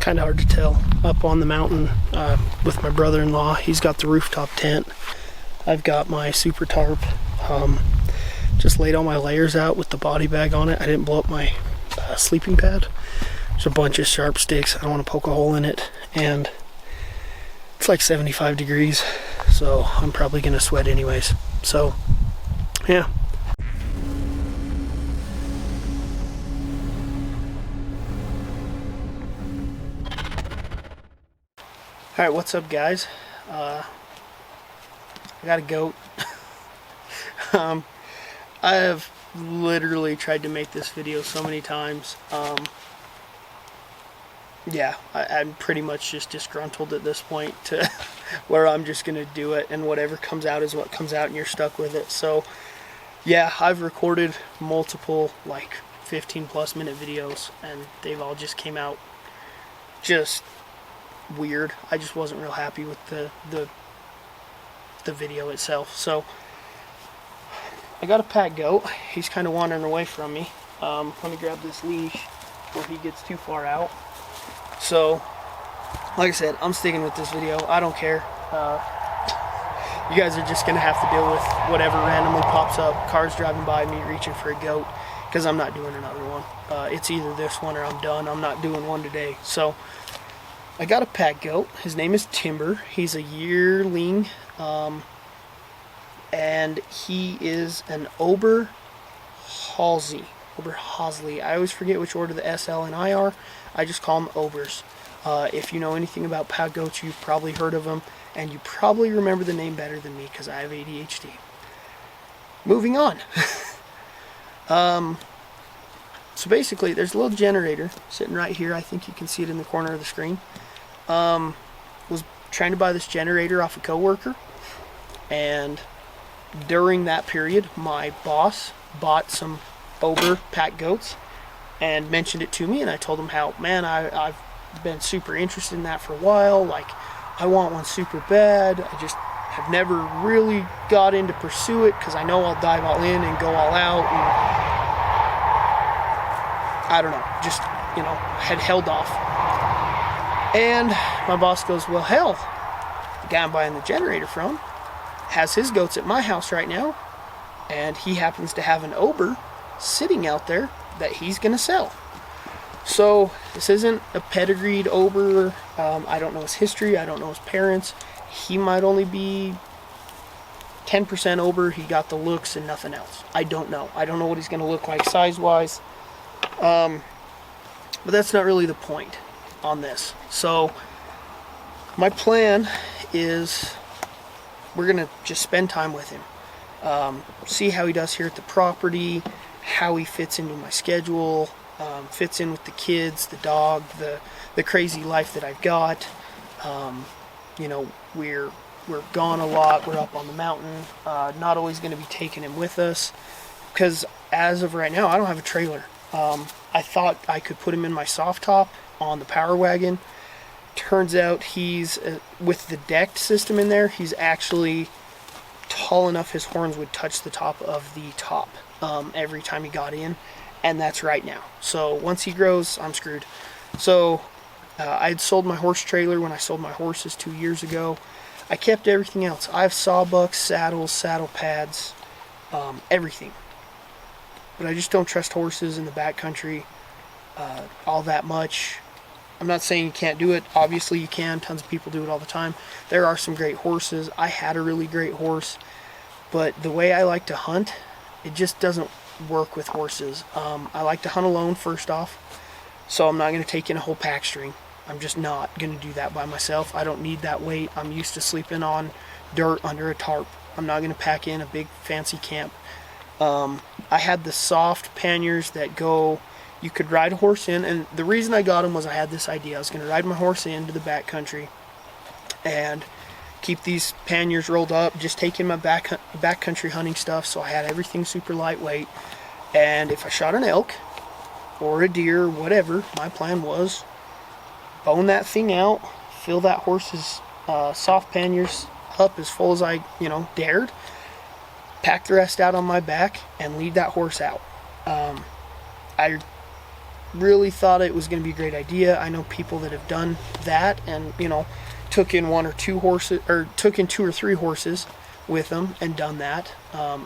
kind of hard to tell. Up on the mountain with my brother-in-law. He's got the rooftop tent. I've got my super tarp. Just laid all my layers out with the body bag on it. I didn't blow up my sleeping pad. There's a bunch of sharp sticks. I don't want to poke a hole in it. And it's like 75 degrees. So I'm probably going to sweat anyways. So, yeah. Alright, what's up guys? I got a goat. I have literally tried to make this video so many times. Yeah, I'm pretty much just disgruntled at this point to where I'm just gonna do it, and whatever comes out is what comes out and you're stuck with it. So yeah, I've recorded multiple like 15+ minute videos and they've all just came out just weird. I just wasn't real happy with the video itself. So I got a pack goat. He's kind of wandering away from me. Let me grab this leash before he gets too far out. So like I said, I'm sticking with this video. I don't care. You guys are just gonna have to deal with whatever randomly pops up. Cars driving by me reaching for a goat, because I'm not doing another one. It's either this one or I'm done. I'm not doing one today. So I got a pack goat. His name is Timber. He's a yearling, and he is an Oberhausley. I always forget which order the S, L, and I are. I just call them Obers. If you know anything about pack goats, you've probably heard of them, and you probably remember the name better than me because I have ADHD. Moving on. So basically, there's a little generator sitting right here. I think you can see it in the corner of the screen. Was trying to buy this generator off a coworker, and during that period, my boss bought some Ober pack goats and mentioned it to me, and I told him how, man, I've been super interested in that for a while. Like, I want one super bad. I just have never really got in to pursue it because I know I'll dive all in and go all out, and I don't know, just, you know, had held off. And my boss goes, well, hell, the guy I'm buying the generator from has his goats at my house right now, and he happens to have an Ober sitting out there that he's gonna sell. So this isn't a pedigreed Ober. I don't know his history. I don't know his parents. He might only be 10% Ober. He got the looks and nothing else. I don't know. I don't know what he's gonna look like size-wise. But that's not really the point on this. So my plan is we're gonna just spend time with him, see how he does here at the property, how he fits into my schedule, fits in with the kids, the dog, the crazy life that I've got. You know, we're gone a lot. We're up on the mountain. Not always going to be taking him with us because as of right now, I don't have a trailer. I thought I could put him in my soft top on the Power Wagon. Turns out he's, with the decked system in there, he's actually tall enough his horns would touch the top of the top every time he got in, and that's right now. So once he grows, I'm screwed. So I had sold my horse trailer when I sold my horses 2 years ago. I kept everything else. I have sawbucks, saddles, saddle pads, everything. But I just don't trust horses in the backcountry all that much. I'm not saying you can't do it. Obviously you can. Tons of people do it all the time. There are some great horses. I had a really great horse, but the way I like to hunt, it just doesn't work with horses. I like to hunt alone first off, so I'm not going to take in a whole pack string. I'm just not going to do that by myself. I don't need that weight. I'm used to sleeping on dirt under a tarp. I'm not going to pack in a big fancy camp. I had the soft panniers that go, you could ride a horse in, and the reason I got them was I had this idea. I was going to ride my horse into the backcountry and keep these panniers rolled up, just take in my backcountry hunting stuff, so I had everything super lightweight. And if I shot an elk or a deer or whatever, my plan was bone that thing out, fill that horse's soft panniers up as full as I, dared, pack the rest out on my back, and lead that horse out. I really thought it was going to be a great idea. I know people that have done that and, took in one or two horses, or took in 2 or 3 horses with them and done that.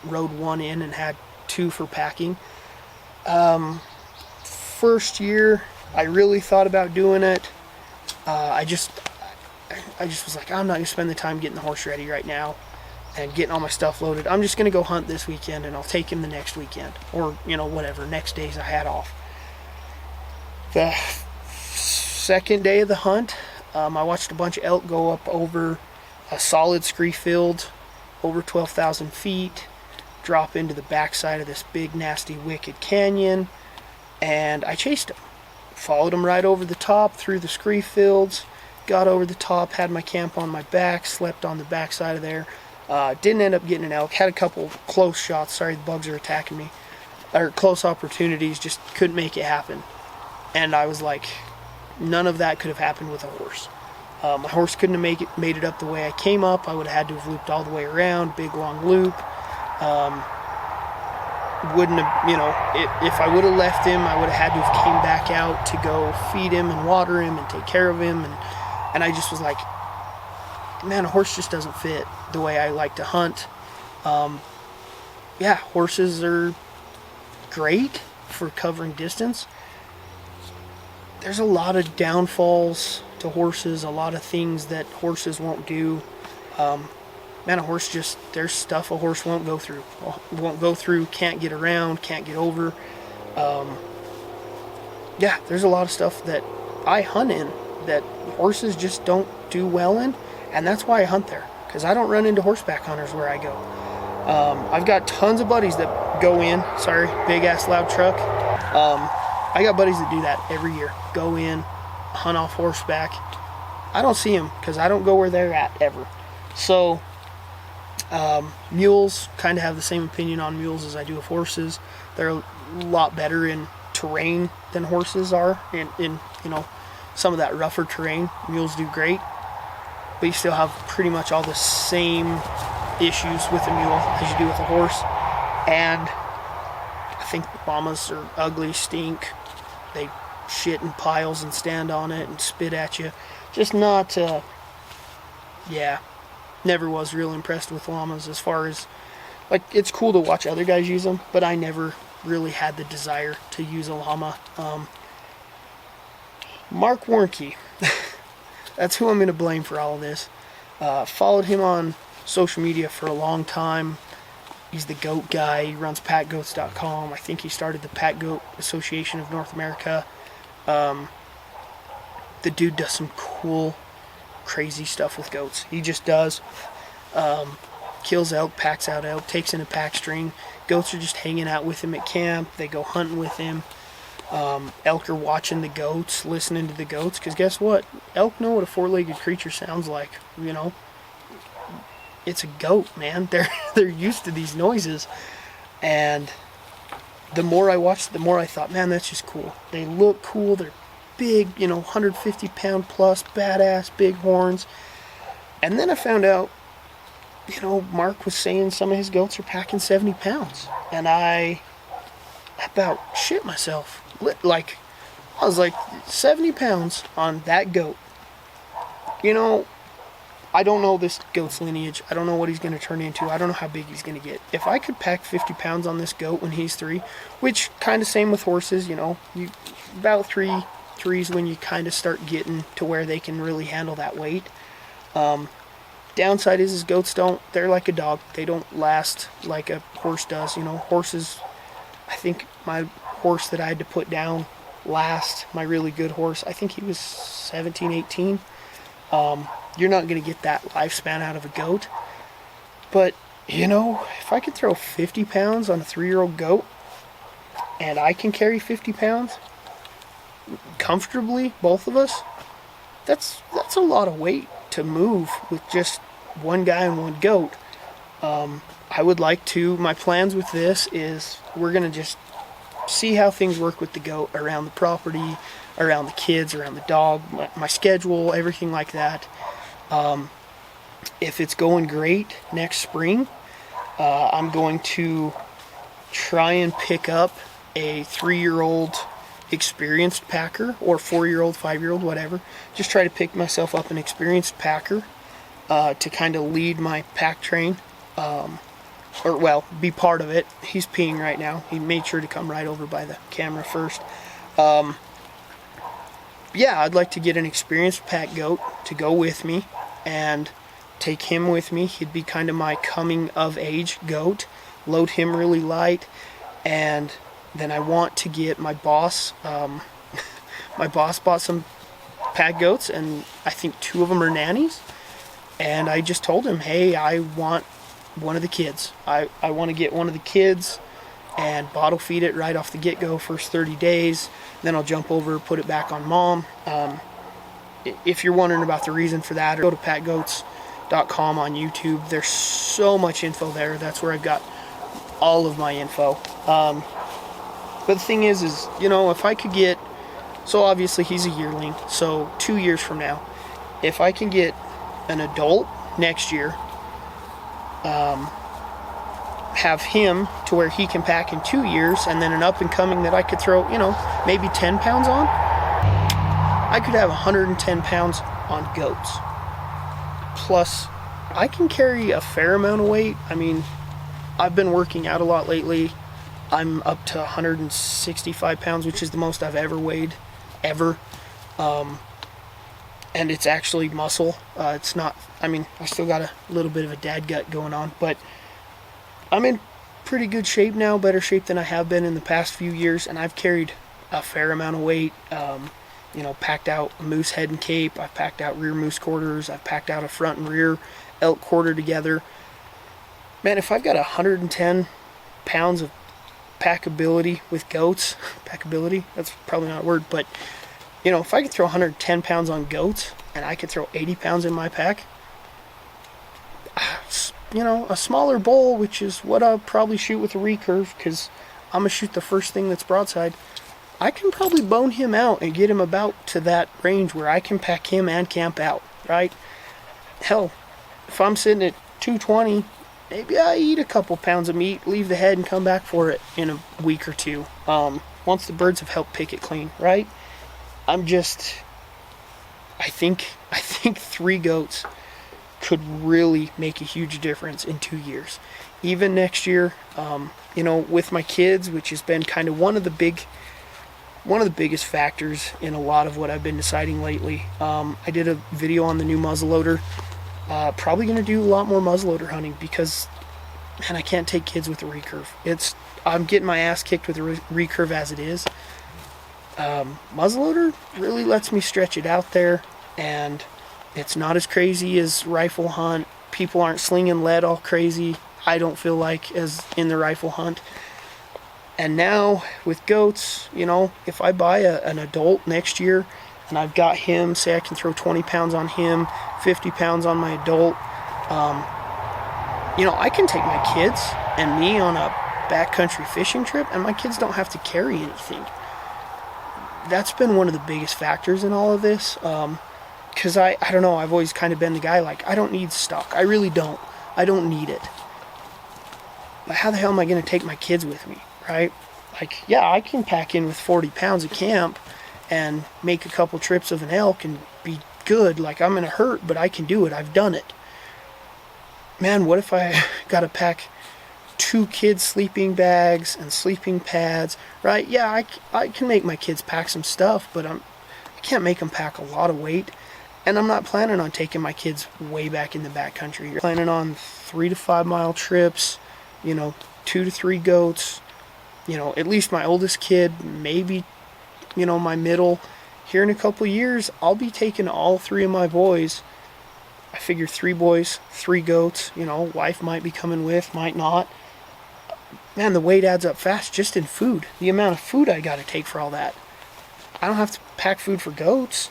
Rode one in and had 2 for packing. First year, I really thought about doing it. I just was like, I'm not going to spend the time getting the horse ready right now and getting all my stuff loaded. I'm just going to go hunt this weekend and I'll take him the next weekend, or, whatever, next days I had off. The second day of the hunt, I watched a bunch of elk go up over a solid scree field, over 12,000 feet, drop into the backside of this big, nasty, wicked canyon, and I chased them. Followed them right over the top, through the scree fields, got over the top, had my camp on my back, slept on the backside of there. Didn't end up getting an elk. Had a couple close shots. Sorry, the bugs are attacking me. Or close opportunities, just couldn't make it happen. And I was like, none of that could have happened with a horse. My horse couldn't have made it up the way I came up. I would have had to have looped all the way around, big long loop. Wouldn't have, if I would have left him, I would have had to have came back out to go feed him and water him and take care of him. And I just was like, man, a horse just doesn't fit the way I like to hunt. Horses are great for covering distance. There's a lot of downfalls to horses, a lot of things that horses won't do. A horse there's stuff a horse won't go through, can't get around, can't get over. There's a lot of stuff that I hunt in that horses just don't do well in, and that's why I hunt there, because I don't run into horseback hunters where I go. I've got tons of buddies that go in, sorry, big ass loud truck. I got buddies that do that every year, go in, hunt off horseback. I don't see them because I don't go where they're at ever. So mules, kind of have the same opinion on mules as I do of horses. They're a lot better in terrain than horses are in some of that rougher terrain. Mules do great, but you still have pretty much all the same issues with a mule as you do with a horse. And I think llamas are ugly, stink. They shit in piles and stand on it and spit at you. Just not, never was real impressed with llamas as far as, like, it's cool to watch other guys use them, but I never really had the desire to use a llama. Mark Warnke, that's who I'm going to blame for all of this. Followed him on social media for a long time. He's the goat guy. He runs patgoats.com. I think he started the Pat Goat Association of North America. The dude does some cool, crazy stuff with goats. He just does. Kills elk, packs out elk, takes in a pack string. Goats are just hanging out with him at camp. They go hunting with him. Elk are watching the goats, listening to the goats, because guess what? Elk know what a four-legged creature sounds like. It's a goat, man. They're used to these noises. And the more I watched, the more I thought, man, that's just cool. They look cool. They're big, 150 pound plus, badass, big horns. And then I found out, Mark was saying some of his goats are packing 70 pounds. And I about shit myself. Like, I was like, 70 pounds on that goat. I don't know this goat's lineage. I don't know what he's going to turn into. I don't know how big he's going to get. If I could pack 50 pounds on this goat when he's 3, which kind of same with horses, you about 3 is when you kind of start getting to where they can really handle that weight. Downside is goats they're like a dog. They don't last like a horse does. Horses, I think my horse that I had to put down last, my really good horse, I think he was 17, 18. You're not going to get that lifespan out of a goat. But, if I could throw 50 pounds on a 3-year-old goat, and I can carry 50 pounds comfortably, both of us, that's a lot of weight to move with just one guy and one goat. I would like to, my plans with this is we're going to just see how things work with the goat around the property, around the kids, around the dog, my schedule, everything like that. If it's going great next spring, I'm going to try and pick up a 3-year-old experienced packer, or 4-year-old, 5-year-old, whatever. Just try to pick myself up an experienced packer to kind of lead my pack train, or well, be part of it. He's peeing right now. He made sure to come right over by the camera first. Yeah, I'd like to get an experienced pack goat to go with me and take him with me. He'd be kind of my coming of age goat. Load him really light, and then I want to get my boss. My boss bought some pack goats, and I think 2 of them are nannies. And I just told him, hey, I want one of the kids. I want to get one of the kids and bottle feed it right off the get-go, first 30 days. Then I'll jump over, put it back on mom. If you're wondering about the reason for that, go to packgoats.com on YouTube. There's so much info there. That's where I've got all of my info. But the thing is, if I could get, so obviously he's a yearling, so 2 years from now, if I can get an adult next year, have him to where he can pack in 2 years, and then an up and coming that I could throw, maybe 10 pounds on, I could have 110 pounds on goats. Plus, I can carry a fair amount of weight. I mean, I've been working out a lot lately. I'm up to 165 pounds, which is the most I've ever weighed, ever. And it's actually muscle. It's not, I still got a little bit of a dad gut going on, but I'm in pretty good shape now, better shape than I have been in the past few years, and I've carried a fair amount of weight. Packed out a moose head and cape. I've packed out rear moose quarters. I've packed out a front and rear elk quarter together. Man, if I've got 110 pounds of packability with goats, packability, that's probably not a word, but if I could throw 110 pounds on goats and I could throw 80 pounds in my pack, a smaller bull, which is what I'll probably shoot with a recurve, because I'm going to shoot the first thing that's broadside, I can probably bone him out and get him about to that range where I can pack him and camp out, right? Hell, if I'm sitting at 220, maybe I eat a couple pounds of meat, leave the head, and come back for it in a week or two. Once the birds have helped pick it clean, right? I think 3 goats could really make a huge difference in 2 years. Even next year, with my kids, which has been kind of one of the biggest factors in a lot of what I've been deciding lately. I did a video on the new muzzleloader. Probably going to do a lot more muzzleloader hunting because, man, I can't take kids with a recurve. I'm getting my ass kicked with a recurve as it is. Muzzleloader really lets me stretch it out there, and it's not as crazy as rifle hunt. People aren't slinging lead all crazy, I don't feel like, as in the rifle hunt. And now with goats, if I buy an adult next year and I've got him, say I can throw 20 pounds on him, 50 pounds on my adult, I can take my kids and me on a backcountry fishing trip, and my kids don't have to carry anything. That's been one of the biggest factors in all of this, because I don't know, I've always kind of been the guy, I don't need stock. I really don't. I don't need it. But how the hell am I going to take my kids with me, right? I can pack in with 40 pounds at camp and make a couple trips of an elk and be good. I'm going to hurt, but I can do it. I've done it. Man, what if I got to pack 2 kids' sleeping bags and sleeping pads, right? Yeah, I can make my kids pack some stuff, but I can't make them pack a lot of weight. And I'm not planning on taking my kids way back in the backcountry. I'm planning on 3 to 5 mile trips, 2 to 3 goats, at least my oldest kid, maybe, my middle. Here in a couple of years, I'll be taking all 3 of my boys. I figure 3 boys, 3 goats, wife might be coming with, might not. Man, the weight adds up fast just in food. The amount of food I got to take for all that. I don't have to pack food for goats.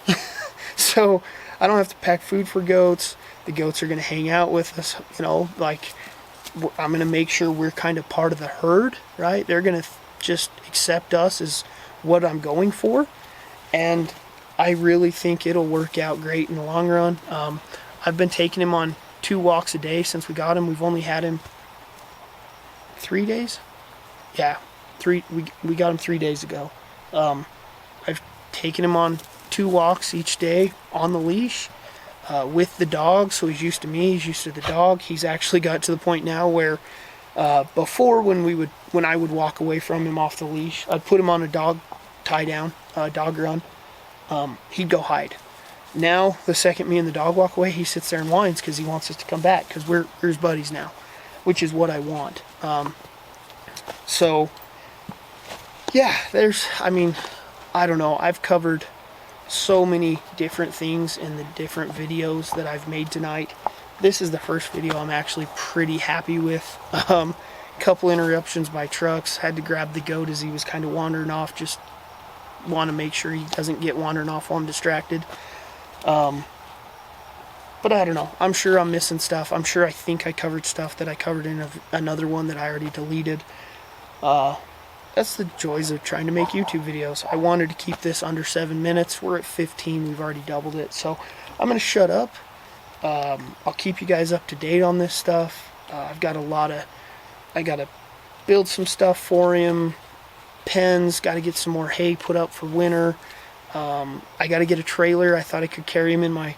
So I don't have to pack food for goats. The goats are going to hang out with us, I'm going to make sure we're kind of part of the herd, right? They're going to just accept us as what I'm going for. And I really think it'll work out great in the long run. I've been taking him on 2 walks a day since we got him. We've only had him 3 days. Yeah, we got him 3 days ago. taking him on 2 walks each day on the leash with the dog. So he's used to me, he's used to the dog. He's actually got to the point now where before, when I would walk away from him off the leash, I'd put him on a dog tie down, dog run. He'd go hide. Now, the second me and the dog walk away, he sits there and whines because he wants us to come back, because we're his buddies now, which is what I want. So, yeah, I don't know. I've covered so many different things in the different videos that I've made tonight. This is the first video I'm actually pretty happy with. Couple interruptions by trucks. Had to grab the goat as he was kind of wandering off. Just want to make sure he doesn't get wandering off while I'm distracted. But I don't know. I'm sure I'm missing stuff. I'm sure I think I covered stuff that I covered in another one that I already deleted. That's the joys of trying to make YouTube videos. I wanted to keep this under 7 minutes. We're at 15. We've already doubled it. So I'm going to shut up. I'll keep you guys up to date on this stuff. I got to build some stuff for him. Pens. Got to get some more hay put up for winter. I got to get a trailer. I thought I could carry him in my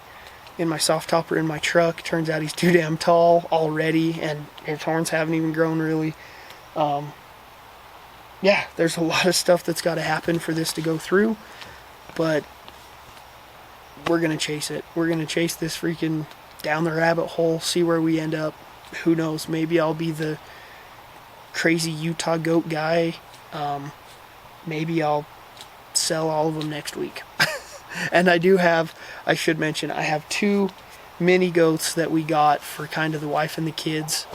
soft topper in my truck. Turns out he's too damn tall already, and his horns haven't even grown really. Yeah, there's a lot of stuff that's got to happen for this to go through, but we're going to chase it. We're going to chase this freaking down the rabbit hole, see where we end up. Who knows? Maybe I'll be the crazy Utah goat guy. Maybe I'll sell all of them next week. And I should mention, I have 2 mini goats that we got for kind of the wife and the kids.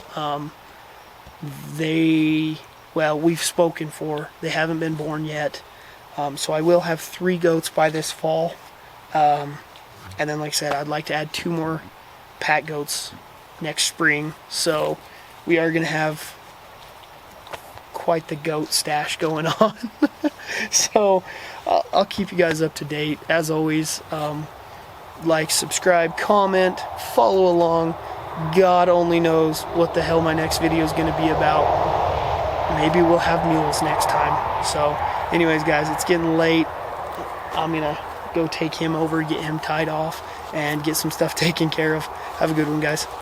We've spoken for. They haven't been born yet. So I will have 3 goats by this fall. And then, like I said, I'd like to add 2 more pack goats next spring. So we are going to have quite the goat stash going on. So I'll keep you guys up to date. As always, like, subscribe, comment, follow along. God only knows what the hell my next video is going to be about. Maybe we'll have mules next time. So anyways, guys, it's getting late. I'm going to go take him over, get him tied off, and get some stuff taken care of. Have a good one, guys.